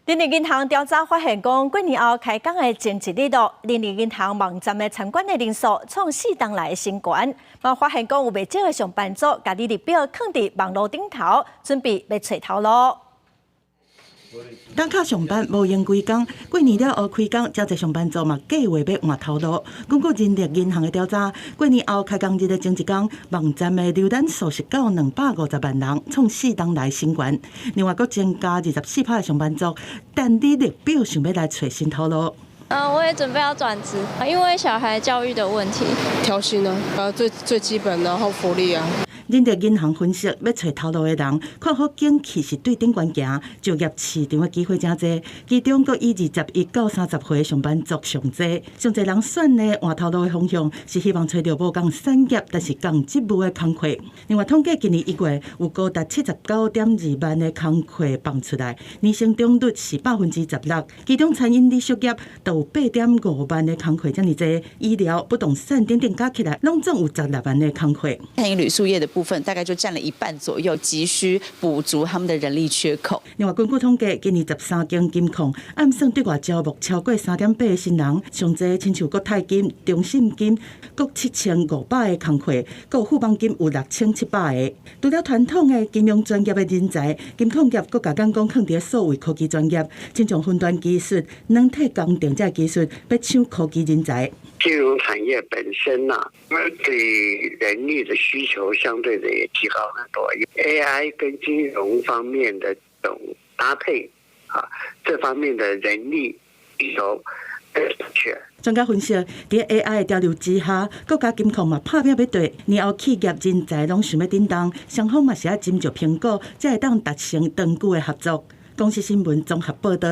人力银行调查发现，讲过年后开工的前一日度，人力银行网站的参观的人数创4档来的新高。嘛发现讲有袂少的上班族，家己日表放伫网络顶头，准备要找头路。当靠上班无用几工，过年了后开工，真侪上班族嘛计划要换头路。根据人力银行的调查，过年后开工日的前一天，网站的浏览数是到250万人，创4档来新高。另外，佫增加24%的上班族，但你日表想要来找新头路。我也准备要转职，因为小孩教育的问题。调薪啊，最基本，然后福利啊。人力银行分析，要找头路的人，看好景气是对顶悬行，就业市场的机会真多，其中佫以21到30岁的上班族上多。上侪人选的换头路的方向，是希望找到无共产业，但是共职务的工课。另外，统计今年1月有高达79.2万的工课放出来，年成长率是16%，其中餐饮、礼俗业都有8.5万的工课，这么多。医疗、不动产等等加起来，拢总有16万的工课。餐饮旅宿业的部分大概就占了1半左右，急需补足他们的人力缺口。另外，根据统计，今年13间金矿暗算对外招募超过3.8个新人，上侪亲像国泰金、中信金各7500个工课，各有富邦金有6700个。除了传统的金融专业的人才，金矿业各加眼光放伫数位科技专业，亲像分段技术、软体工程这技术，要抢科技人才。金融产业本身对人力的需求相对的也提高很多。AI 跟金融方面的这种搭配这方面的人力需求缺。专家分析，伫 AI 的调流之下，国家金矿嘛拍拼要对，年后企业人才拢想要顶当，双方嘛是要斟酌评估，才会当达成长久的合作。公司新闻综合报道。